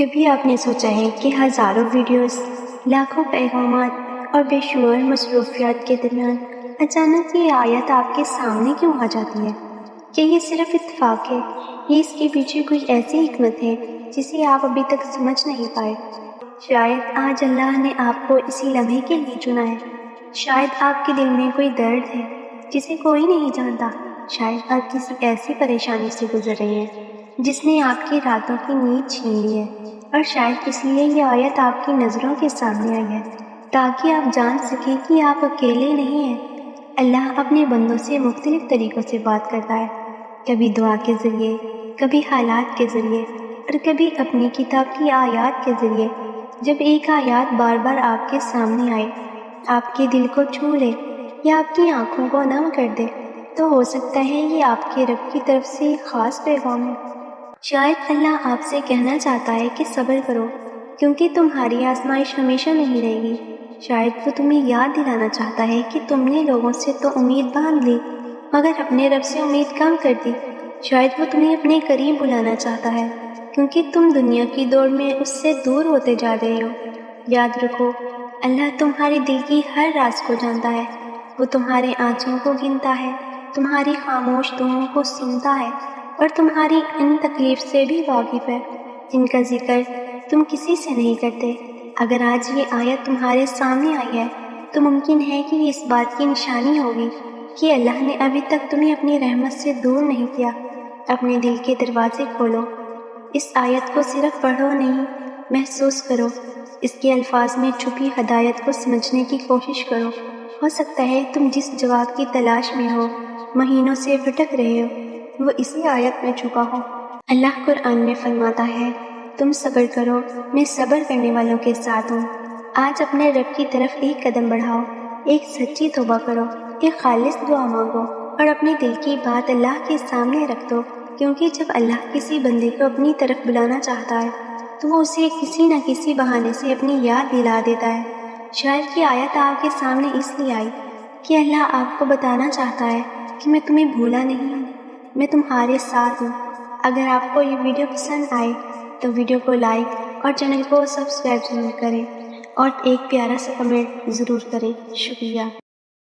کبھی آپ نے سوچا ہے کہ ہزاروں ویڈیوز، لاکھوں پیغامات اور بے شمار مصروفیات کے درمیان اچانک یہ آیت آپ کے سامنے کیوں آ جاتی ہے؟ کیا یہ صرف اتفاق ہے یا اس کے پیچھے کوئی ایسی حکمت ہے جسے آپ ابھی تک سمجھ نہیں پائے؟ شاید آج اللہ نے آپ کو اسی لمحے کے لیے چنا ہے۔ شاید آپ کے دل میں کوئی درد ہے جسے کوئی نہیں جانتا۔ شاید آپ کسی ایسی پریشانی سے گزر رہے ہیں جس نے آپ کی راتوں کی نیند چھین لی ہے، اور شاید اس لیے یہ آیت آپ کی نظروں کے سامنے آئی ہے تاکہ آپ جان سکیں کہ آپ اکیلے نہیں ہیں۔ اللہ اپنے بندوں سے مختلف طریقوں سے بات کرتا ہے، کبھی دعا کے ذریعے، کبھی حالات کے ذریعے، اور کبھی اپنی کتاب کی آیات کے ذریعے۔ جب ایک آیات بار بار آپ کے سامنے آئے، آپ کے دل کو چھو لے یا آپ کی آنکھوں کو نم کر دے، تو ہو سکتا ہے یہ آپ کے رب کی طرف سے ایک خاص پیغام ہے۔ شاید اللہ آپ سے کہنا چاہتا ہے کہ صبر کرو، کیونکہ تمہاری آزمائش ہمیشہ نہیں رہے گی۔ شاید وہ تمہیں یاد دلانا چاہتا ہے کہ تم نے لوگوں سے تو امید باندھ لی، مگر اپنے رب سے امید کم کر دی۔ شاید وہ تمہیں اپنے قریب بلانا چاہتا ہے، کیونکہ تم دنیا کی دوڑ میں اس سے دور ہوتے جا رہے ہو۔ یاد رکھو، اللہ تمہارے دل کی ہر راز کو جانتا ہے۔ وہ تمہارے آنسوؤں کو گنتا ہے، تمہاری خاموش دعاؤں کو سنتا ہے، اور تمہاری ان تکلیف سے بھی واقف ہے جن کا ذکر تم کسی سے نہیں کرتے۔ اگر آج یہ آیت تمہارے سامنے آئی ہے تو ممکن ہے کہ اس بات کی نشانی ہوگی کہ اللہ نے ابھی تک تمہیں اپنی رحمت سے دور نہیں کیا۔ اپنے دل کے دروازے کھولو، اس آیت کو صرف پڑھو نہیں، محسوس کرو۔ اس کے الفاظ میں چھپی ہدایت کو سمجھنے کی کوشش کرو۔ ہو سکتا ہے تم جس جواب کی تلاش میں ہو، مہینوں سے بھٹک رہے ہو، وہ اسی آیت میں چھپا ہو۔ اللہ قرآن میں فرماتا ہے، تم صبر کرو، میں صبر کرنے والوں کے ساتھ ہوں۔ آج اپنے رب کی طرف ایک قدم بڑھاؤ، ایک سچی توبہ کرو، ایک خالص دعا مانگو، اور اپنے دل کی بات اللہ کے سامنے رکھ دو، کیونکہ جب اللہ کسی بندے کو اپنی طرف بلانا چاہتا ہے تو وہ اسے کسی نہ کسی بہانے سے اپنی یاد دلا دیتا ہے۔ شاید یہ آیت آپ کے سامنے اس لیے آئی کہ اللہ آپ کو بتانا چاہتا ہے کہ میں تمہیں بھولا نہیں ہوں، میں تمہارے ساتھ ہوں۔ اگر آپ کو یہ ویڈیو پسند آئے تو ویڈیو کو لائک اور چینل کو سبسکرائب ضرور کریں، اور ایک پیارا سا کمنٹ ضرور کریں۔ شکریہ۔